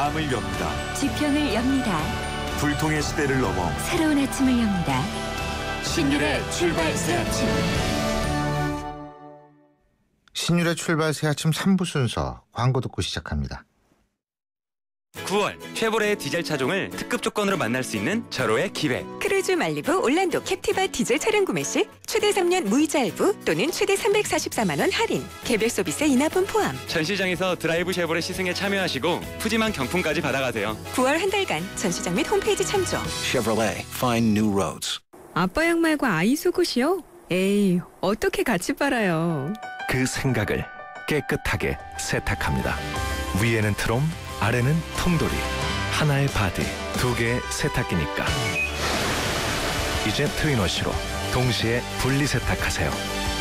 마음을 엽니다. 지평을 엽니다. 불통의 시대를 넘어 새로운 아침을 엽니다. 신율의 출발 새 아침. 신율의 출발 새 아침 3부 순서 광고 듣고 시작합니다. 9월 쉐보레의 디젤 차종을 특급 조건으로 만날 수 있는 절호의 기회. 크루즈 말리부 올란도 캡티바 디젤 차량 구매 시 최대 3년 무이자 할부 또는 최대 344만 원 할인, 개별 서비스 인하분 포함. 전시장에서 드라이브 쉐보레 시승에 참여하시고 푸짐한 경품까지 받아가세요. 9월 한 달간 전시장 및 홈페이지 참조. Chevrolet, find new roads. 아빠 양말과 아이 속옷이요? 에이, 어떻게 같이 빨아요? 그 생각을 깨끗하게 세탁합니다. 위에는 트롬, 아래는 톰돌이. 하나의 바디, 두 개의 세탁기니까. 이제 트윈워시로 동시에 분리 세탁하세요.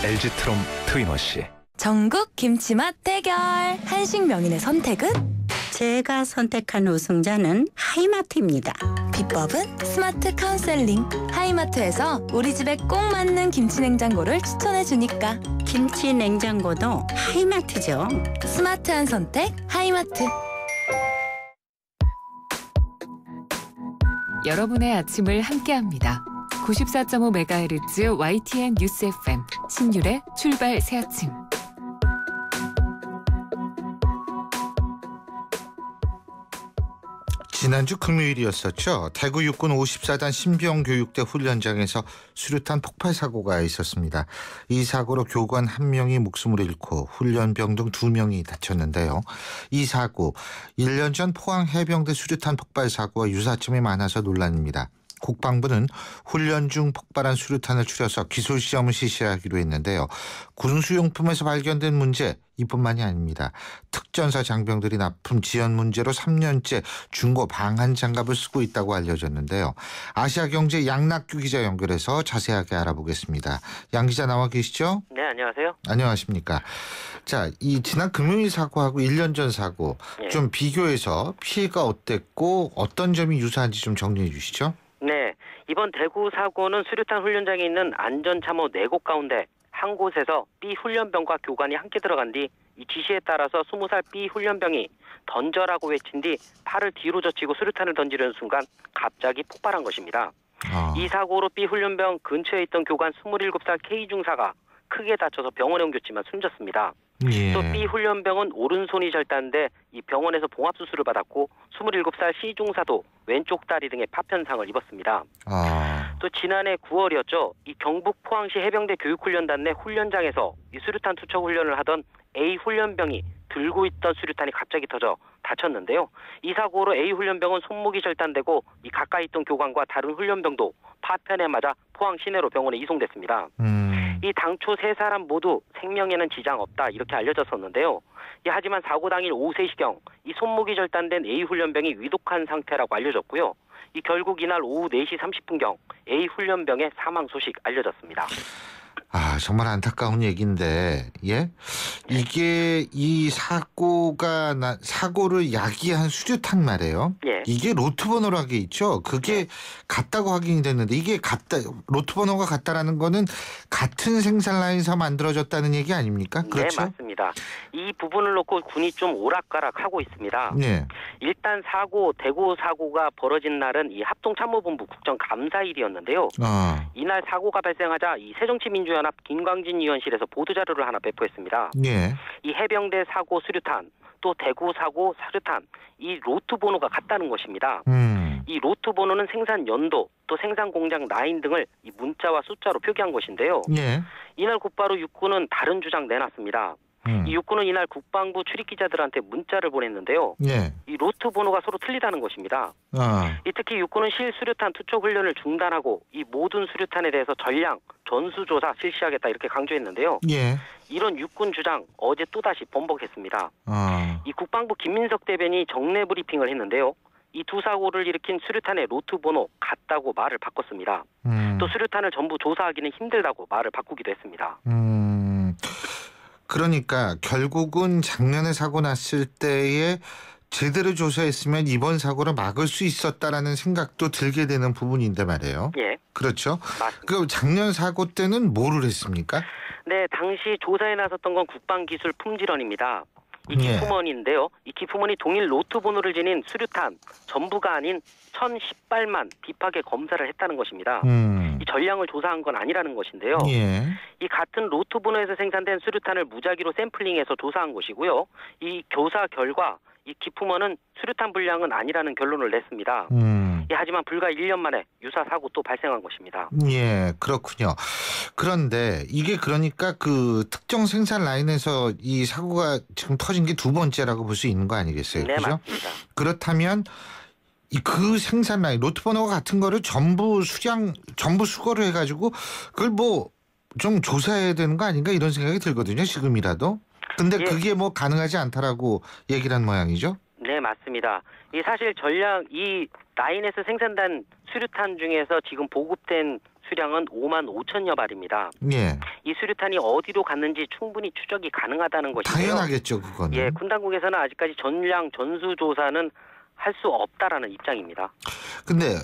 LG 트롬 트윈워시. 전국 김치맛 대결. 한식 명인의 선택은? 제가 선택한 우승자는 하이마트입니다. 비법은 스마트 카운셀링. 하이마트에서 우리 집에 꼭 맞는 김치 냉장고를 추천해주니까. 김치 냉장고도 하이마트죠. 스마트한 선택 하이마트. 여러분의 아침을 함께합니다. 94.5MHz YTN 뉴스 FM 신율의 출발 새 아침. 지난주 금요일이었었죠. 대구 육군 54단 신병교육대 훈련장에서 수류탄 폭발 사고가 있었습니다. 이 사고로 교관 1명이 목숨을 잃고 훈련병 등 2명이 다쳤는데요. 이 사고 1년 전 포항 해병대 수류탄 폭발 사고와 유사점이 많아서 논란입니다. 국방부는 훈련 중 폭발한 수류탄을 추려서 기술시험을 실시하기로 했는데요. 군수용품에서 발견된 문제 이뿐만이 아닙니다. 특전사 장병들이 납품 지연 문제로 3년째 중고 방한 장갑을 쓰고 있다고 알려졌는데요. 아시아경제 양낙규 기자 연결해서 자세하게 알아보겠습니다. 양 기자 나와 계시죠? 네, 안녕하세요. 안녕하십니까. 자, 이 지난 금요일 사고하고 1년 전 사고 좀 비교해서 피해가 어땠고 어떤 점이 유사한지 좀 정리해 주시죠. 네, 이번 대구 사고는 수류탄 훈련장에 있는 안전참호 4곳 가운데 한 곳에서 B 훈련병과 교관이 함께 들어간 뒤 이 지시에 따라서 20살 B 훈련병이 던져라고 외친 뒤 팔을 뒤로 젖히고 수류탄을 던지려는 순간 갑자기 폭발한 것입니다. 이 사고로 B 훈련병 근처에 있던 교관 27살 K 중사가 크게 다쳐서 병원에 옮겼지만 숨졌습니다. 예. 또 B 훈련병은 오른손이 절단돼 이 병원에서 봉합 수술을 받았고 27살 C 중사도 왼쪽 다리 등의 파편상을 입었습니다. 또 지난해 9월이었죠. 이 경북 포항시 해병대 교육훈련단 내 훈련장에서 이 수류탄 투척 훈련을 하던 A 훈련병이 들고 있던 수류탄이 갑자기 터져 다쳤는데요. 이 사고로 A 훈련병은 손목이 절단되고 이 가까이 있던 교관과 다른 훈련병도 파편에 맞아 포항 시내로 병원에 이송됐습니다. 이 당초 3사람 모두 생명에는 지장 없다 이렇게 알려졌었는데요. 하지만 사고 당일 오후 3시경 이 손목이 절단된 A 훈련병이 위독한 상태라고 알려졌고요. 결국 이날 오후 4시 30분경 A 훈련병의 사망 소식 알려졌습니다. 정말 안타까운 얘기인데, 예? 이게 이 사고를 야기한 수류탄 말이에요. 예. 이게 로트 번호라는 게 있죠. 그게 같다고 확인이 됐는데 이게 로트 번호가 같다라는 거는 같은 생산 라인에서 만들어졌다는 얘기 아닙니까? 그렇죠? 네, 맞습니다. 이 부분을 놓고 군이 좀 오락가락하고 있습니다. 네. 일단 대구 사고가 벌어진 날은 이 합동참모본부 국정감사일이었는데요. 이날 사고가 발생하자 이 새정치민주연합 김광진 의원실에서 보도자료를 하나 배포했습니다. 예. 이 해병대 사고 수류탄, 또 대구 사고 수류탄, 이 로트 번호가 같다는 것입니다. 이 로트 번호는 생산 연도, 또 생산 공장 라인 등을 이 문자와 숫자로 표기한 것인데요. 예. 이날 곧바로 육군은 다른 주장 내놨습니다. 이 육군은 이날 국방부 출입기자들한테 문자를 보냈는데요. 예. 이 로트 번호가 서로 틀리다는 것입니다. 특히 육군은 실수류탄 투척 훈련을 중단하고 이 모든 수류탄에 대해서 전량 전수조사 실시하겠다 이렇게 강조했는데요. 예. 이런 육군 주장 어제 또다시 번복했습니다. 이 국방부 김민석 대변인이 정례 브리핑을 했는데요. 이 두 사고를 일으킨 수류탄의 로트 번호 같다고 말을 바꿨습니다. 또 수류탄을 전부 조사하기는 힘들다고 말을 바꾸기도 했습니다. 그러니까 결국은 작년에 사고 났을 때에 제대로 조사했으면 이번 사고를 막을 수 있었다라는 생각도 들게 되는 부분인데 말이에요. 예. 그렇죠. 맞습니다. 그 작년 사고 때는 뭐를 했습니까? 네, 당시 조사에 나섰던 건 국방기술 품질원입니다. 이 기품원인데요. 이 기품원이 동일 로트 번호를 지닌 수류탄 전부가 아닌 1,010발만 딥하게 검사를 했다는 것입니다. 이 전량을 조사한 건 아니라는 것인데요. 이 같은 로트 번호에서 생산된 수류탄을 무작위로 샘플링해서 조사한 것이고요. 이 교사 결과 이 기품원은 수류탄 분량은 아니라는 결론을 냈습니다. 하지만 불과 1년 만에 유사 사고 또 발생한 것입니다. 예, 그렇군요. 그런데 이게 그러니까 그 특정 생산 라인에서 이 사고가 지금 터진 게 두 번째라고 볼 수 있는 거 아니겠어요? 네, 그죠? 맞습니다. 그렇다면 그 생산 라인 로트 번호가 같은 거를 전부 수거를 해가지고 그걸 뭐 좀 조사해야 되는 거 아닌가 이런 생각이 들거든요. 지금이라도. 근데 그게 뭐 가능하지 않다라고 얘기를 한 모양이죠? 네, 맞습니다. 이 사실 전량 이 라인에서 생산된 수류탄 중에서 지금 보급된 수량은 5만 5천여 발입니다. 예. 이 수류탄이 어디로 갔는지 충분히 추적이 가능하다는 것이고요. 당연하겠죠, 그거는. 예, 군 당국에서는 아직까지 전량 전수 조사는 할 수 없다라는 입장입니다. 근데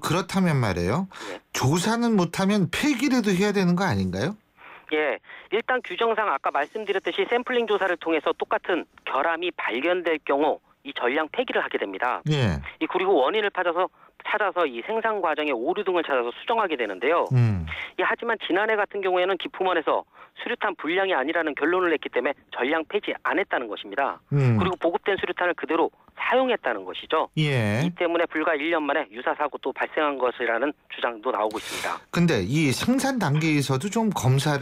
그렇다면 말이에요. 조사는 못하면 폐기라도 해야 되는 거 아닌가요? 예, 일단 규정상 아까 말씀드렸듯이 샘플링 조사를 통해서 똑같은 결함이 발견될 경우 이 전량 폐기를 하게 됩니다. 예. 그리고 원인을 찾아서 이 생산 과정의 오류 등을 찾아서 수정하게 되는데요. 하지만 지난해 같은 경우에는 기품원에서 수류탄 분량이 아니라는 결론을 냈기 때문에 전량 폐지 안 했다는 것입니다. 그리고 보급된 수류탄을 그대로 사용했다는 것이죠. 예. 이 때문에 불과 1년 만에 유사 사고 또 발생한 것이라는 주장도 나오고 있습니다. 근데 이 생산 단계에서도 좀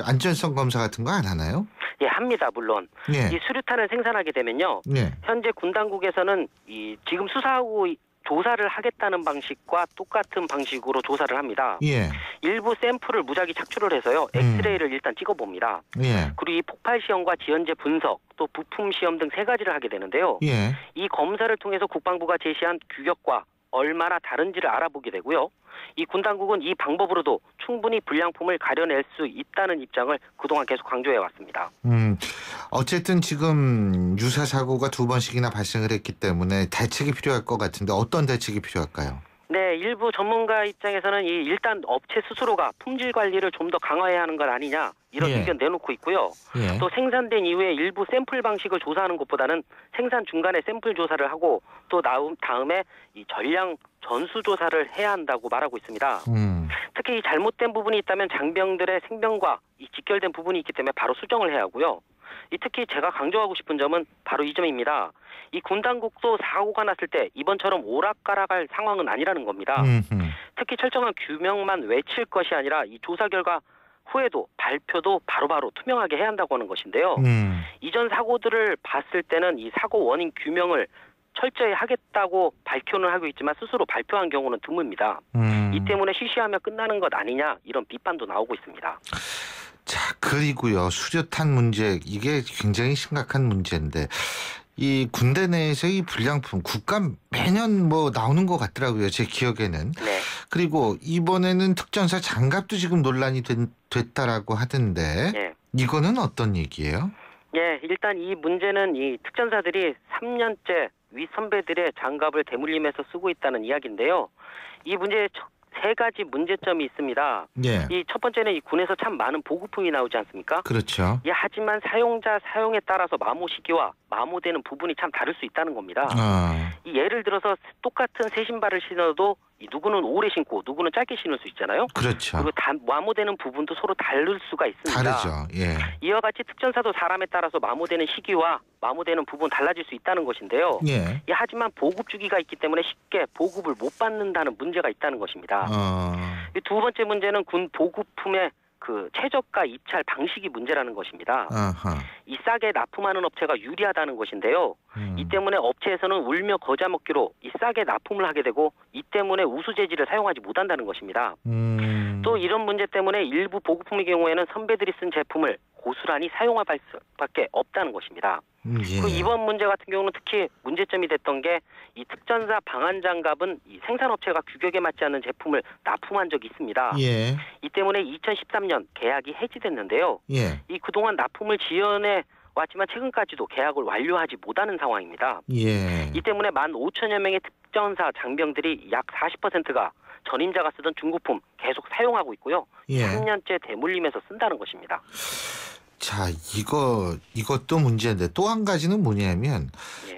안전성 검사 같은 거 안 하나요? 예, 합니다. 물론. 예. 이 수류탄을 생산하게 되면요. 예. 현재 군 당국에서는 이 지금 수사하고 조사를 하겠다는 방식과 똑같은 방식으로 조사를 합니다. 예. 일부 샘플을 무작위 착출을 해서요. 엑스레이를 일단 찍어봅니다. 예. 그리고 이 폭발 시험과 지연제 분석, 또 부품 시험 등 3가지를 하게 되는데요. 예. 이 검사를 통해서 국방부가 제시한 규격과 얼마나 다른지를 알아보게 되고요. 이 군 당국은 이 방법으로도 충분히 불량품을 가려낼 수 있다는 입장을 그동안 계속 강조해 왔습니다. 어쨌든 지금 유사 사고가 2번씩이나 발생을 했기 때문에 대책이 필요할 것 같은데 어떤 대책이 필요할까요? 네, 일부 전문가 입장에서는 일단 업체 스스로가 품질 관리를 좀 더 강화해야 하는 것 아니냐 이런 의견 내놓고 있고요. 또 생산된 이후에 일부 샘플 방식을 조사하는 것보다는 생산 중간에 샘플 조사를 하고 또 다음에 이 전량 전수 조사를 해야 한다고 말하고 있습니다. 특히 이 잘못된 부분이 있다면 장병들의 생명과 이 직결된 부분이 있기 때문에 바로 수정을 해야 하고요. 특히 제가 강조하고 싶은 점은 바로 이 점입니다. 이 군 당국도 사고가 났을 때 이번처럼 오락가락할 상황은 아니라는 겁니다. 특히 철저한 규명만 외칠 것이 아니라 이 조사 결과 후에도 발표도 바로바로 투명하게 해야 한다고 하는 것인데요. 이전 사고들을 봤을 때는 이 사고 원인 규명을 철저히 하겠다고 밝혀는 하고 있지만 스스로 발표한 경우는 드뭅니다. 이 때문에 쉬쉬하며 끝나는 것 아니냐 이런 비판도 나오고 있습니다. 자, 그리고요. 수류탄 문제 이게 굉장히 심각한 문제인데 이 군대 내에서 이 불량품 국가 매년 뭐 나오는 것 같더라고요. 제 기억에는. 네. 그리고 이번에는 특전사 장갑도 지금 논란이 됐다라고 하던데 네. 이거는 어떤 얘기예요? 예, 일단 이 문제는 이 특전사들이 3년째 윗선배들의 장갑을 대물림해서 쓰고 있다는 이야기인데요. 이 문제에 3가지 문제점이 있습니다. 예. 이 첫 번째는 이 군에서 참 많은 보급품이 나오지 않습니까? 그렇죠. 하지만 사용자 사용에 따라서 마모 시기와 마모되는 부분이 참 다를 수 있다는 겁니다. 예를 들어서 똑같은 새 신발을 신어도 누구는 오래 신고 누구는 짧게 신을 수 있잖아요. 그렇죠. 그리고 마모되는 부분도 서로 다를 수가 있습니다. 다르죠. 예. 이와 같이 특전사도 사람에 따라서 마모되는 시기와 마모되는 부분 달라질 수 있다는 것인데요. 예. 하지만 보급 주기가 있기 때문에 쉽게 보급을 못 받는다는 문제가 있다는 것입니다. 이 2번째 문제는 군 보급품의 그 최저가 입찰 방식이 문제라는 것입니다. 이 싸게 납품하는 업체가 유리하다는 것인데요. 이 때문에 업체에서는 울며 거자 먹기로 이 싸게 납품을 하게 되고 이 때문에 우수 재질을 사용하지 못한다는 것입니다. 또 이런 문제 때문에 일부 보급품의 경우에는 선배들이 쓴 제품을 고스란히 사용할 수밖에 없다는 것입니다. 그 이번 문제 같은 경우는 특히 문제점이 됐던 게 이 특전사 방한 장갑은 이 생산업체가 규격에 맞지 않는 제품을 납품한 적이 있습니다. 예. 이 때문에 2013년 계약이 해지됐는데요. 예. 이 그동안 납품을 지연해 왔지만 최근까지도 계약을 완료하지 못하는 상황입니다. 예. 이 때문에 15,000여 명의 특전사 장병들이 약 40%가 전임자가 쓰던 중고품 계속 사용하고 있고요. 예. 3년째 대물림해서 쓴다는 것입니다. 자, 이것도 문제인데 또 한 가지는 뭐냐면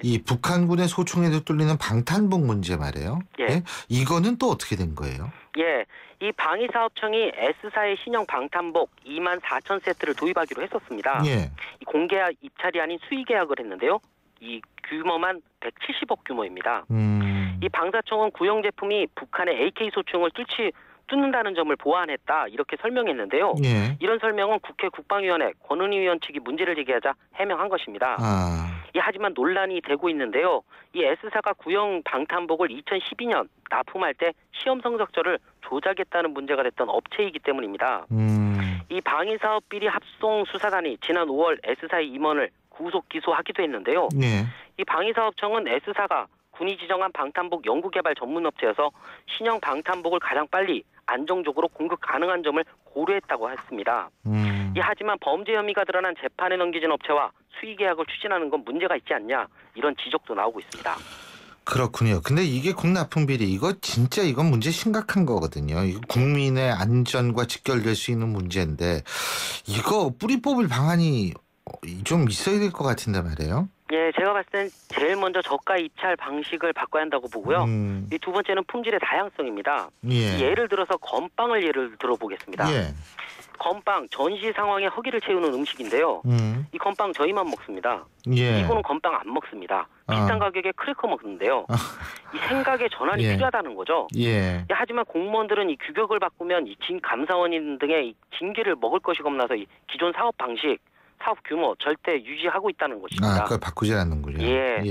이 북한군의 소총에도 뚫리는 방탄복 문제 말이에요. 예. 이거는 또 어떻게 된 거예요? 예. 이 방위사업청이 S사의 신형 방탄복 24,000세트를 도입하기로 했었습니다. 예. 이 공계약 입찰이 아닌 수의 계약을 했는데요. 이 규모만 170억 규모입니다. 이 방사청은 구형 제품이 북한의 AK 소총을 뚫는다는 점을 보완했다 이렇게 설명했는데요. 예. 이런 설명은 국회 국방위원회 권은희 위원 측이 문제를 제기하자 해명한 것입니다. 하지만 논란이 되고 있는데요. 이 S사가 구형 방탄복을 2012년 납품할 때 시험 성적표를 조작했다는 문제가 됐던 업체이기 때문입니다. 이 방위사업 비리 합송 수사단이 지난 5월 S사의 임원을 구속 기소하기도 했는데요. 예. 이 방위사업청은 S사가 군이 지정한 방탄복 연구개발 전문업체여서 신형 방탄복을 가장 빨리 안정적으로 공급 가능한 점을 고려했다고 했습니다. 하지만 범죄 혐의가 드러난 재판에 넘겨진 업체와 수의 계약을 추진하는 건 문제가 있지 않냐 이런 지적도 나오고 있습니다. 그렇군요. 근데 이게 국납품 비리 이건 문제 심각한 거거든요. 이거 국민의 안전과 직결될 수 있는 문제인데 이거 뿌리 뽑을 방안이 좀 있어야 될 것 같은데 말이에요. 예, 제가 봤을 땐 제일 먼저 저가 입찰 방식을 바꿔야 한다고 보고요. 이 두 번째는 품질의 다양성입니다. 예를 들어서 건빵을 예를 들어보겠습니다. 예. 건빵 전시 상황에 허기를 채우는 음식인데요. 이 건빵 저희만 먹습니다. 예. 이거는 건빵 안 먹습니다. 비싼 가격에 크래커 먹는데요. 이 생각의 전환이 필요하다는 거죠. 예. 하지만 공무원들은 이 규격을 바꾸면 이 감사원 등의 이 징계를 먹을 것이 겁나서 이 기존 사업 방식 사업 규모 절대 유지하고 있다는 것입니다. 그걸 바꾸지 않는군요. 예.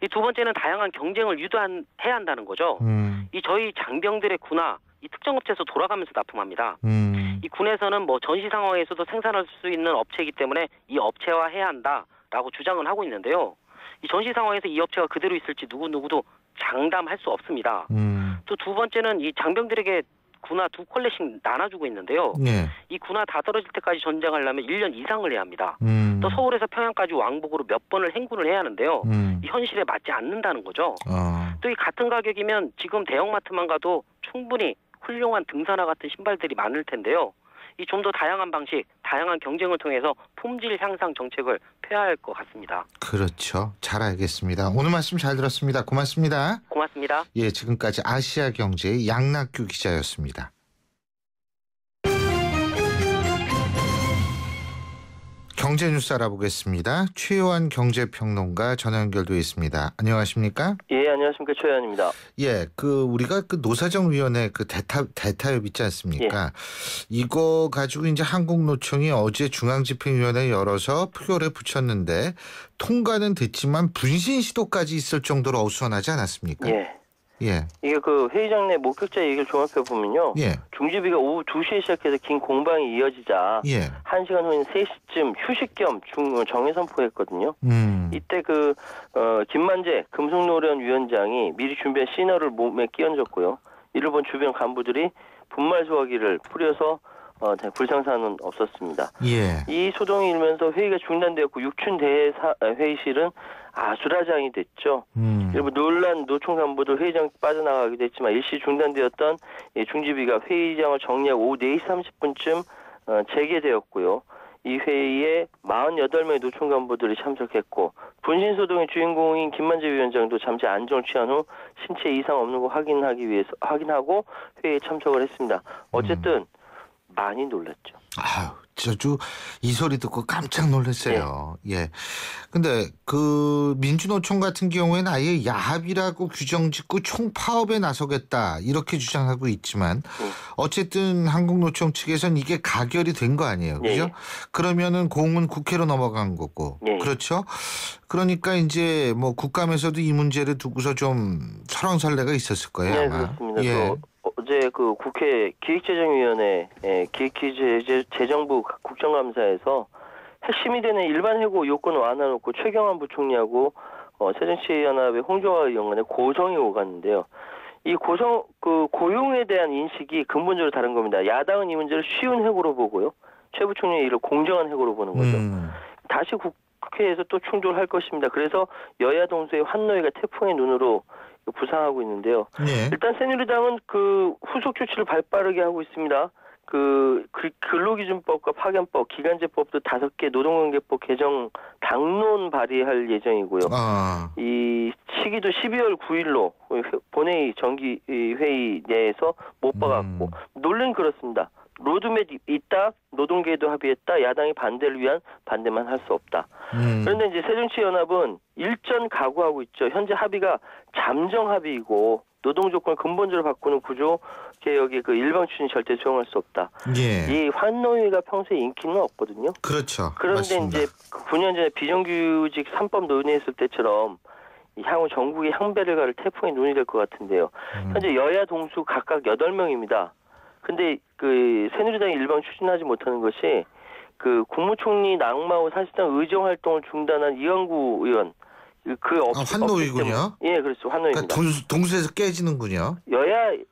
이 두 번째는 다양한 경쟁을 유도해야 한다는 거죠. 이 저희 장병들의 군화 이 특정 업체에서 돌아가면서 납품합니다. 이 군에서는 뭐 전시 상황에서도 생산할 수 있는 업체이기 때문에 이 업체화해야 한다라고 주장은 하고 있는데요. 이 전시 상황에서 이 업체가 그대로 있을지 누구도 장담할 수 없습니다. 또 두 번째는 이 장병들에게 군화 2컬레씩 나눠주고 있는데요. 이 군화 다 떨어질 때까지 전쟁하려면 1년 이상을 해야 합니다. 또 서울에서 평양까지 왕복으로 몇 번을 행군을 해야 하는데요. 이 현실에 맞지 않는다는 거죠. 또 이 같은 가격이면 지금 대형마트만 가도 충분히 훌륭한 등산화 같은 신발들이 많을 텐데요. 이 좀 더 다양한 방식, 다양한 경쟁을 통해서 품질 향상 정책을 펴야 할 것 같습니다. 그렇죠. 잘 알겠습니다. 오늘 말씀 잘 들었습니다. 고맙습니다. 고맙습니다. 예, 지금까지 아시아경제의 양낙규 기자였습니다. 경제뉴스 알아보겠습니다. 최요한 경제평론가 전화 연결돼 있습니다. 안녕하십니까? 예, 안녕하십니까. 최요한입니다. 예, 우리가 노사정위원회 대타협 있지 않습니까? 예. 이거 가지고 이제 한국노총이 어제 중앙집행위원회 열어서 표결에 붙였는데 통과는 됐지만 분신 시도까지 있을 정도로 어수선하지 않았습니까? 예. 예. 이게 회의장 내 목격자 얘기를 종합해 보면요. 예. 중지비가 오후 2시에 시작해서 긴 공방이 이어지자 1시간 후인 3시쯤 휴식 겸 정회 선포했거든요. 이때 김만재 금속노련 위원장이 미리 준비한 시너를 몸에 끼얹었고요. 이를 본 주변 간부들이 분말 소화기를 뿌려서 불상사는 없었습니다. 예. 이 소동이 일면서 회의가 중단되었고 육춘 대회의실은 아수라장이 됐죠. 일부 놀란 노총 간부들 회의장 빠져나가기도 했지만 일시 중단되었던 중지비가 회의장을 정리하고 오후 4시 30분쯤 재개되었고요. 이 회의에 48명의 노총 간부들이 참석했고 분신 소동의 주인공인 김만재 위원장도 잠시 안정을 취한 후 신체 이상 없는 거 확인하고 회의에 참석을 했습니다. 어쨌든 많이 놀랐죠. 아유, 저도 이 소리 듣고 깜짝 놀랐어요. 예. 근데 민주노총 같은 경우에는 아예 야합이라고 규정 짓고 총파업에 나서겠다 이렇게 주장하고 있지만 어쨌든 한국노총 측에서는 이게 가결이 된 거 아니에요. 그죠? 그러면은 공은 국회로 넘어간 거고. 그렇죠? 그러니까 이제 뭐 국감에서도 이 문제를 두고서 좀 설왕설래가 있었을 거예요. 네, 아마. 그렇습니다. 예. 어제 국회 기획재정위원회 기획재정부 국정감사에서 핵심이 되는 일반 해고 요건 완화놓고 최경환 부총리하고 새정치연합의 홍정화 의원 간에 고성이 오갔는데요. 이 고용에 대한 인식이 근본적으로 다른 겁니다. 야당은 이 문제를 쉬운 해고로 보고요. 최 부총리의 이를 공정한 해고로 보는 거죠. 다시 국회에서 또 충돌할 것입니다. 그래서 여야 동수의 환노위가 태풍의 눈으로 부상하고 있는데요. 일단 새누리당은 후속 조치를 발빠르게 하고 있습니다. 근로기준법과 파견법, 기간제법도 5개 노동관계법 개정 당론 발의할 예정이고요. 이 시기도 12월 9일로 본회의 정기회의 내에서 못 봐갖고 논리는 그렇습니다. 로드맵 있다, 노동계도 합의했다, 야당이 반대를 위한 반대만 할 수 없다. 그런데 이제 새정치연합은 일전 각오하고 있죠. 현재 합의가 잠정 합의이고 노동조건을 근본적으로 바꾸는 구조 개혁의 그 일방 추진이 절대 수용할 수 없다. 이 환노위가 평소에 인기는 없거든요. 그렇죠. 그런데 맞습니다. 이제 9년 전에 비정규직 3법 논의했을 때처럼 향후 전국의 향배를 가를 태풍의 눈이 될 것 같은데요. 현재 여야 동수 각각 8명입니다. 근데 그 새누리당이 일방 추진하지 못하는 것이 그 국무총리 낙마후 사실상 의정 활동을 중단한 이완구 의원 환노위군요? 예, 그렇죠. 환노위입니다. 그러니까 동수에서 깨지는군요.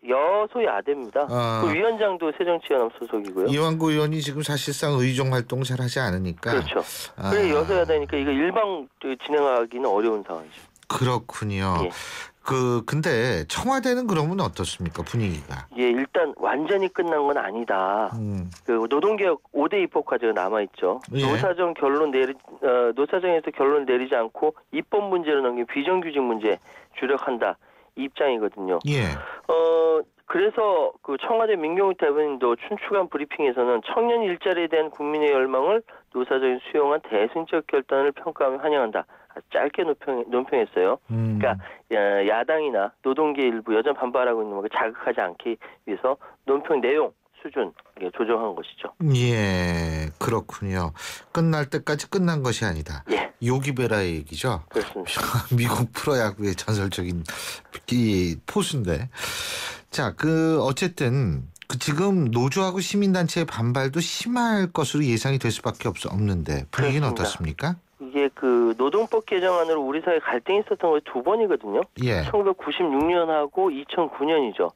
여소야대입니다. 그 위원장도 새정치연합 소속이고요. 이완구 의원이 지금 사실상 의정 활동 잘 하지 않으니까. 그렇죠. 그래 여소야대니까 이거 일방 진행하기는 어려운 상황이죠. 그렇군요. 예. 근데 청와대는 그러면 어떻습니까? 분위기가? 예, 일단 완전히 끝난 건 아니다. 그 노동개혁 5대 입법 과제가 남아있죠. 예. 노사정에서 결론 내리지 않고 입법 문제로 넘긴 비정규직 문제 주력한다. 이 입장이거든요. 예. 그래서 그 청와대 민경욱 대변인도 춘추관 브리핑에서는 청년 일자리에 대한 국민의 열망을 노사정이 수용한 대승적 결단을 평가하며 환영한다. 짧게 논평했어요. 그러니까 야당이나 노동계 일부 여전 반발하고 있는 것을 자극하지 않기 위해서 논평 내용 수준 조정한 것이죠. 예, 그렇군요. 끝날 때까지 끝난 것이 아니다. 예. 요기베라의 얘기죠. 그렇습니다. 미국 프로야구의 전설적인 이 포수인데. 자, 어쨌든 지금 노조하고 시민단체의 반발도 심할 것으로 예상이 될 수밖에 없는데 분위기는 그렇습니다. 어떻습니까? 이게 그 노동법 개정안으로 우리 사회에 갈등이 있었던 것이 2번이거든요. 예. 1996년하고 2009년이죠.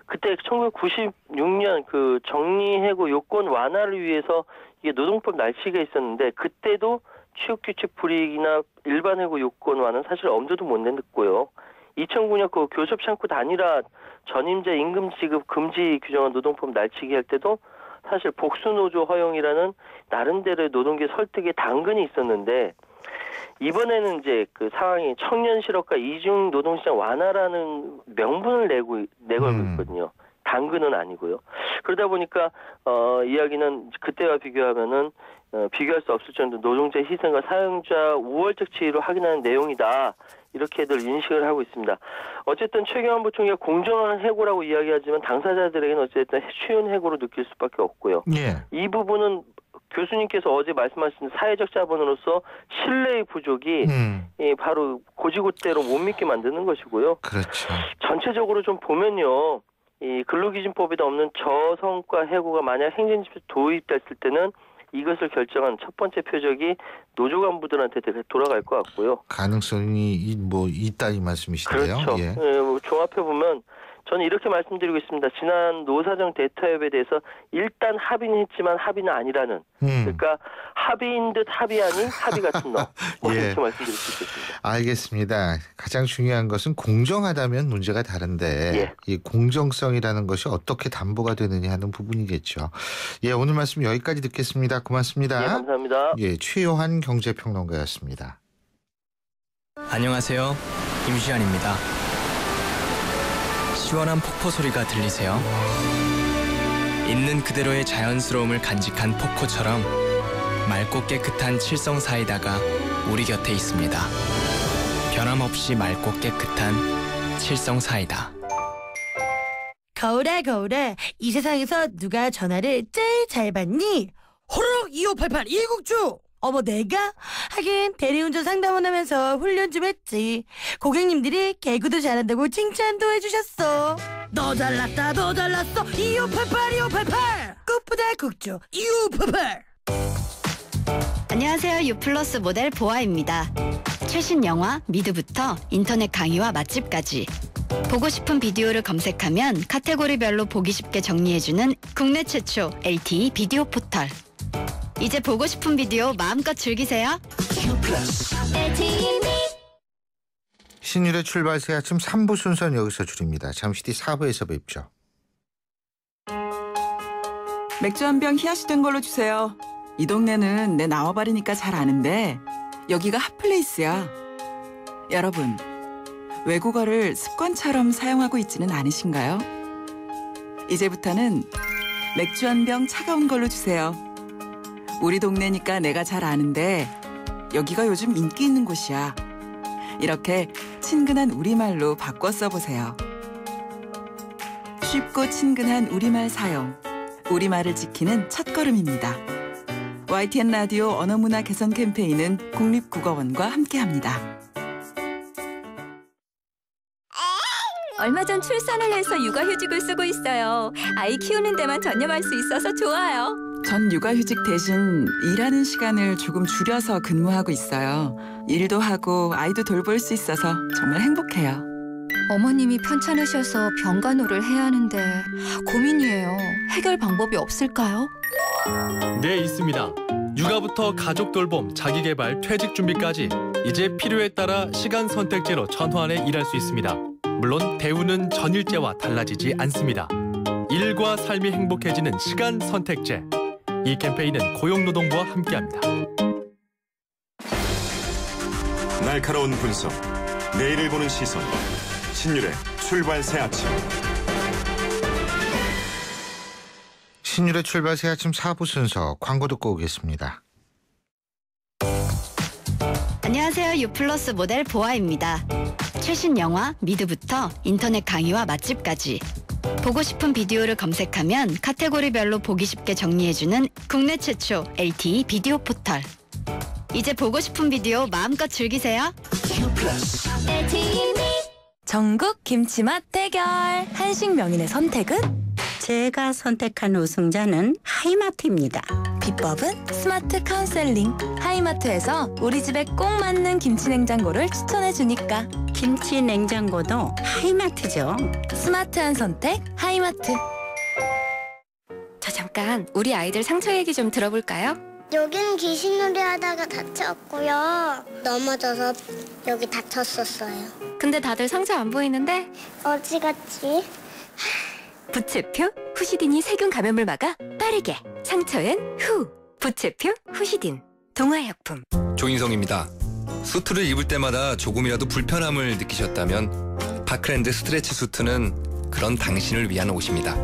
그때 1996년 그 정리해고 요건 완화를 위해서 이게 노동법 날치기가 있었는데 그때도 취업규칙 불이익이나 일반 해고 요건 완화는 사실 엄두도 못 냈고요. 2009년 그 교섭 창구 단일화 전임자 임금 지급 금지 규정한 노동법 날치기 할 때도 사실 복수노조 허용이라는 나름대로의 노동계 설득의 당근이 있었는데 이번에는 이제 그 상황이 청년 실업과 이중 노동시장 완화라는 명분을 내걸고 있거든요. 당근은 아니고요. 그러다 보니까 이야기는 그때와 비교하면은 비교할 수 없을 정도 노동자 희생과 사용자 우월적 지위로 확인하는 내용이다. 이렇게들 인식을 하고 있습니다. 어쨌든 최경환 부총리가 공정한 해고라고 이야기하지만 당사자들에게는 어쨌든 쉬운 해고로 느낄 수밖에 없고요. 예. 이 부분은 교수님께서 어제 말씀하신 사회적 자본으로서 신뢰의 부족이 바로 고지고대로 못 믿게 만드는 것이고요. 그렇죠. 전체적으로 좀 보면요. 이 근로기준법에도 없는 저성과 해고가 만약 행정집에 도입됐을 때는 이것을 결정한 첫 번째 표적이 노조 간부들한테 돌아갈 것 같고요. 가능성이 있다 이 말씀이시네요. 그렇죠. 예. 종합해 보면 저는 이렇게 말씀드리고 있습니다. 지난 노사정 대타협에 대해서 일단 합의는 했지만 합의는 아니라는 그러니까 합의인 듯 합의 아닌 합의 같은 너 예. 이렇게 말씀드릴 수 있겠습니다. 알겠습니다. 가장 중요한 것은 공정하다면 문제가 다른데 예. 이 공정성이라는 것이 어떻게 담보가 되느냐 하는 부분이겠죠. 예, 오늘 말씀 여기까지 듣겠습니다. 고맙습니다. 예, 감사합니다. 예, 최요한 경제평론가였습니다. 안녕하세요. 임시완입니다. 시원한 폭포 소리가 들리세요? 있는 그대로의 자연스러움을 간직한 폭포처럼 맑고 깨끗한 칠성 사이다가 우리 곁에 있습니다. 변함없이 맑고 깨끗한 칠성 사이다. 거울아 거울아, 이 세상에서 누가 전화를 제일 잘 받니? 호로록 2588 이국주. 어머 내가? 하긴 대리운전 상담원 하면서 훈련 좀 했지. 고객님들이 개그도 잘한다고 칭찬도 해주셨어. 너 잘났다 너 잘났어 2588 2588 꽃보다 국주 2588. 안녕하세요. 유플러스 모델 보아입니다. 최신 영화 미드부터 인터넷 강의와 맛집까지 보고 싶은 비디오를 검색하면 카테고리별로 보기 쉽게 정리해주는 국내 최초 LTE 비디오 포털. 이제 보고 싶은 비디오 마음껏 즐기세요. 신일의 출발새 아침 3부 순서는 여기서 줄입니다. 잠시 뒤 4부에서 뵙죠. 맥주 한 병 희야시된 걸로 주세요. 이 동네는 내 나와버리니까 잘 아는데 여기가 핫플레이스야. 여러분, 외국어를 습관처럼 사용하고 있지는 않으신가요? 이제부터는 맥주 한 병 차가운 걸로 주세요. 우리 동네니까 내가 잘 아는데 여기가 요즘 인기 있는 곳이야. 이렇게 친근한 우리말로 바꿔 써보세요. 쉽고 친근한 우리말 사용. 우리말을 지키는 첫걸음입니다. YTN 라디오 언어문화 개선 캠페인은 국립국어원과 함께합니다. 얼마 전 출산을 해서 육아휴직을 쓰고 있어요. 아이 키우는 데만 전념할 수 있어서 좋아요. 전 육아휴직 대신 일하는 시간을 조금 줄여서 근무하고 있어요. 일도 하고 아이도 돌볼 수 있어서 정말 행복해요. 어머님이 편찮으셔서 병간호를 해야 하는데 고민이에요. 해결 방법이 없을까요? 네, 있습니다. 육아부터 가족 돌봄, 자기개발, 퇴직 준비까지 이제 필요에 따라 시간 선택제로 전환해 일할 수 있습니다. 물론 대우는 전일제와 달라지지 않습니다. 일과 삶이 행복해지는 시간 선택제. 이 캠페인은 고용노동부와 함께합니다. 날카로운 분석, 내일을 보는 시선. 신율의 출발 새 아침. 신율의 출발 새 아침 4부 순서 광고 듣고 오겠습니다. 안녕하세요. 유플러스 모델 보아입니다. 최신 영화 미드부터 인터넷 강의와 맛집까지 보고 싶은 비디오를 검색하면 카테고리별로 보기 쉽게 정리해주는 국내 최초 LTE 비디오 포털. 이제 보고 싶은 비디오 마음껏 즐기세요. 전국 김치맛 대결. 한식 명인의 선택은? 제가 선택한 우승자는 하이마트입니다. 비법은 스마트 카운셀링. 하이마트에서 우리 집에 꼭 맞는 김치 냉장고를 추천해주니까. 김치 냉장고도 하이마트죠. 스마트한 선택 하이마트. 저 잠깐 우리 아이들 상처 얘기 좀 들어볼까요? 여기는 귀신놀이 하다가 다쳤고요. 넘어져서 여기 다쳤었어요. 근데 다들 상처 안 보이는데? 어디 갔지? 부채표 후시딘이 세균 감염을 막아 빠르게. 상처엔 후. 부채표 후시딘. 동화약품. 조인성입니다. 수트를 입을 때마다 조금이라도 불편함을 느끼셨다면 파크랜드 스트레치 수트는 그런 당신을 위한 옷입니다.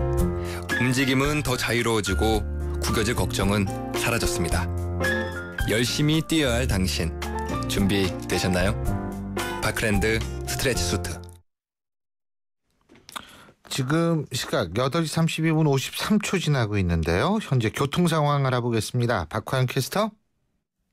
움직임은 더 자유로워지고 구겨질 걱정은 사라졌습니다. 열심히 뛰어야 할 당신, 준비되셨나요? 파크랜드 스트레치 수트. 지금 시각 8시 32분 53초 지나고 있는데요. 현재 교통 상황 알아보겠습니다. 박화영 캐스터.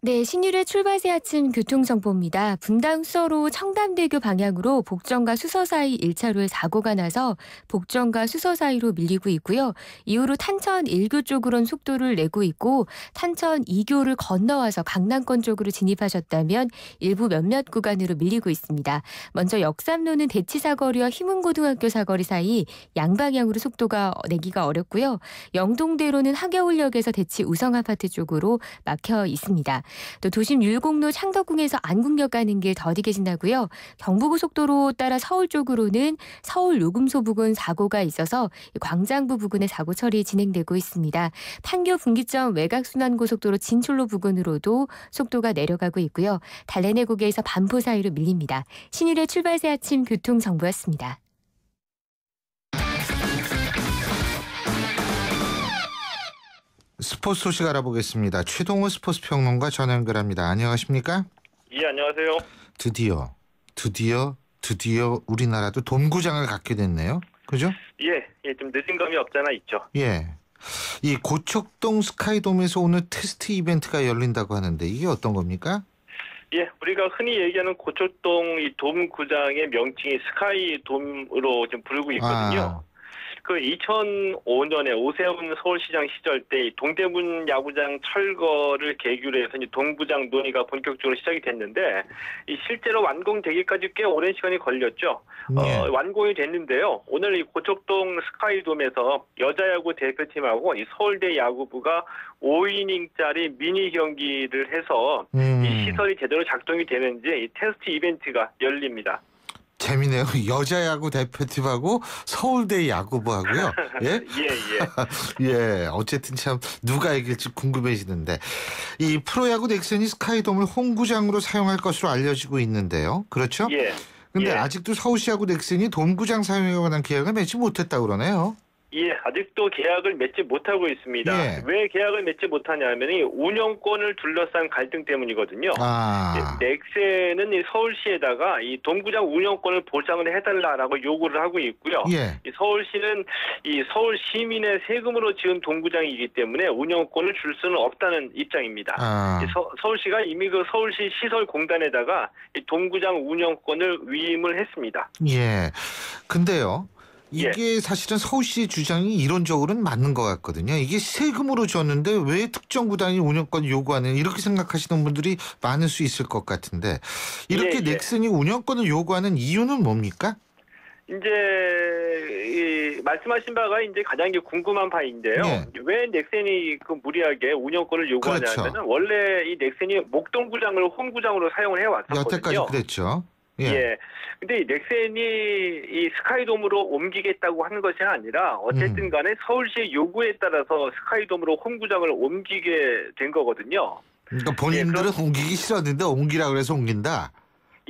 네, 신율의 출발 새 아침 교통정보입니다. 분당 수서로 청담대교 방향으로 복정과 수서 사이 1차로에 사고가 나서 복정과 수서 사이로 밀리고 있고요. 이후로 탄천 1교 쪽으로는 속도를 내고 있고 탄천 2교를 건너와서 강남권 쪽으로 진입하셨다면 일부 몇몇 구간으로 밀리고 있습니다. 먼저 역삼로는 대치 사거리와 희문고등학교 사거리 사이 양방향으로 속도가 내기가 어렵고요. 영동대로는 하겨울역에서 대치 우성아파트 쪽으로 막혀 있습니다. 또 도심 율곡로 창덕궁에서 안국역 가는 길 더디게 지나고요. 경부고속도로 따라 서울 쪽으로는 서울 요금소 부근 사고가 있어서 광장부 부근에 사고 처리 진행되고 있습니다. 판교 분기점 외곽순환고속도로 진출로 부근으로도 속도가 내려가고 있고요. 달래내고개에서 반포 사이로 밀립니다. 신율의 출발 새 아침 교통정보였습니다. 스포츠 소식 알아보겠습니다. 최동호 스포츠 평론가 전화 연결합니다. 안녕하십니까? 예, 안녕하세요. 드디어 우리나라도 돔구장을 갖게 됐네요. 그죠? 예, 좀 늦은 감이 없잖아 있죠. 예. 이 고척동 스카이돔에서 오늘 테스트 이벤트가 열린다고 하는데 이게 어떤 겁니까? 예, 우리가 흔히 얘기하는 고척동 이 돔구장의 명칭이 스카이돔으로 좀 부르고 있거든요. 그 2005년에 오세훈 서울시장 시절 때 동대문 야구장 철거를 계기로 해서 이제 돔구장 논의가 본격적으로 시작이 됐는데 이 실제로 완공되기까지 꽤 오랜 시간이 걸렸죠. 완공이 됐는데요. 오늘 이 고척동 스카이돔에서 여자야구 대표팀하고 이 서울대 야구부가 5이닝짜리 미니 경기를 해서 이 시설이 제대로 작동이 되는지 이 테스트 이벤트가 열립니다. 재미네요. 여자 야구 대표팀하고 서울대 야구부하고요. 예? 예. 예. 어쨌든 참 누가 이길지 궁금해지는데 이 프로야구 넥센이 스카이돔을 홈구장으로 사용할 것으로 알려지고 있는데요. 그렇죠? 예. 근데 예. 아직도 서울시하고 넥센이 돔구장 사용에 관한 계약을 맺지 못했다고 그러네요. 예, 아직도 계약을 맺지 못하고 있습니다. 예. 왜 계약을 맺지 못하냐면 이 운영권을 둘러싼 갈등 때문이거든요. 넥센은 이 서울시에다가 이 돔구장 운영권을 보장을 해달라라고 요구를 하고 있고요. 예. 이 서울시는 이 서울 시민의 세금으로 지은 돔구장이기 때문에 운영권을 줄 수는 없다는 입장입니다. 이 서울시가 이미 그 서울시 시설공단에다가 이 돔구장 운영권을 위임을 했습니다. 예. 근데요. 이게 사실은 서울시 주장이 이론적으로는 맞는 것 같거든요. 이게 세금으로 줬는데 왜 특정 구단이 운영권 요구하는 이렇게 생각하시는 분들이 많을 수 있을 것 같은데 이렇게 넥센이 운영권을 요구하는 이유는 뭡니까? 이제 말씀하신 바가 이제 가장 궁금한 바인데요. 왜 넥센이 그 무리하게 운영권을 요구하냐면은 원래 이 넥센이 목동구장을 홈구장으로 사용을 해왔었거든요. 여태까지 그랬죠. 예. 근데 이 넥센이 이 스카이돔으로 옮기겠다고 하는 것이 아니라 어쨌든 간에 서울시의 요구에 따라서 스카이돔으로 홈구장을 옮기게 된 거거든요. 그러니까 본인들은 옮기기 싫었는데 옮기라고 해서 옮긴다.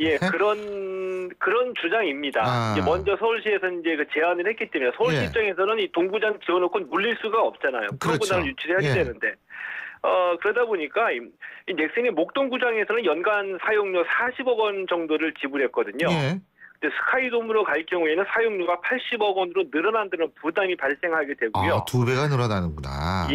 예, 그런 주장입니다. 이제 먼저 서울시에서 이제 그 제안을 했기 때문에 서울시 입장에서는 이 동구장 지어놓고 물릴 수가 없잖아요. 프로구장을 유치해야 되는데. 그러다 보니까 이 넥센이 목동구장에서는 연간 사용료 40억 원 정도를 지불했거든요. 근데 스카이돔으로 갈 경우에는 사용료가 80억 원으로 늘어난 데는 부담이 발생하게 되고요. 2배가 늘어나는구나.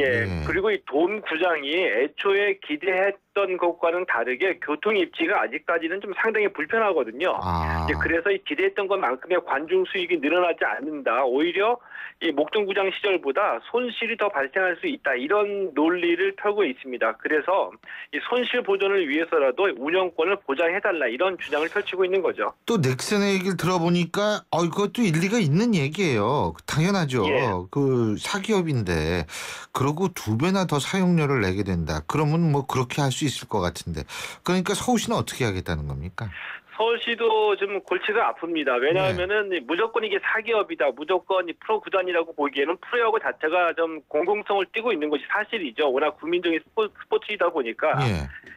그리고 이 돔 구장이 애초에 기대했던 것과는 다르게 교통 입지가 아직까지는 좀 상당히 불편하거든요. 이제 그래서 이 기대했던 것만큼의 관중 수익이 늘어나지 않는다. 오히려 이 목동구장 시절보다 손실이 더 발생할 수 있다. 이런 논리를 펴고 있습니다. 그래서 이 손실 보전을 위해서라도 운영권을 보장해달라 이런 주장을 펼치고 있는 거죠. 또 넥센의 얘기를 들어보니까 이것도 일리가 있는 얘기예요. 당연하죠. 그 사기업인데 그러고 2배나 더 사용료를 내게 된다. 그러면 뭐 그렇게 할 수 있을 것 같은데. 그러니까 서울시는 어떻게 하겠다는 겁니까? 서울시도 좀 골치가 아픕니다. 왜냐하면은 무조건 이게 사기업이다. 무조건 이 프로 구단이라고 보기에는 프로야구 자체가 좀 공공성을 띠고 있는 것이 사실이죠. 워낙 국민적인 스포츠이다 보니까.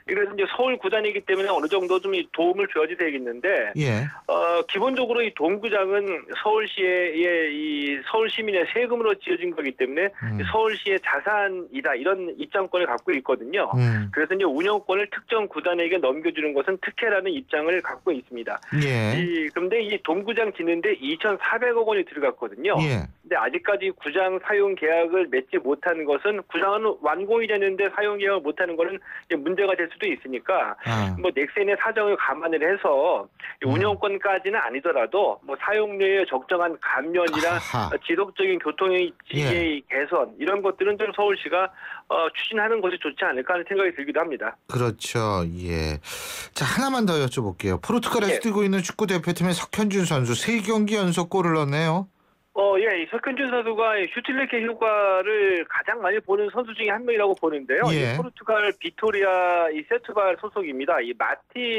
그래서 이제 서울 구단이기 때문에 어느 정도 좀 도움을 줘야지 되겠는데. 기본적으로 이 돔구장은 서울시의 이 서울 시민의 세금으로 지어진 거기 때문에 서울시의 자산이다 이런 입장권을 갖고 있거든요. 그래서 이제 운영권을 특정 구단에게 넘겨주는 것은 특혜라는 입장을 갖고 있습니다. 그런데 이 돔구장 짓는데 2,400억 원이 들어갔거든요. 근데 아직까지 구장 사용 계약을 맺지 못한 것은 구장은 완공이 되는데 사용 계약을 못하는 것은 문제가 될 수도 있으니까 뭐 넥센의 사정을 감안을 해서 운영권까지는 아니더라도 뭐 사용료의 적정한 감면이나 지속적인 교통의 개선 이런 것들은 좀 서울시가 추진하는 것이 좋지 않을까 하는 생각이 들기도 합니다. 그렇죠. 예. 자, 하나만 더 여쭤볼게요. 포르투갈에서 뛰고 있는 축구 대표팀의 석현준 선수 3경기 연속 골을 넣었네요. 이 석현준 선수가 슈틸리케 효과를 가장 많이 보는 선수 중에 한 명이라고 보는데요. 이 포르투갈 비토리아 이 세투발 소속입니다. 이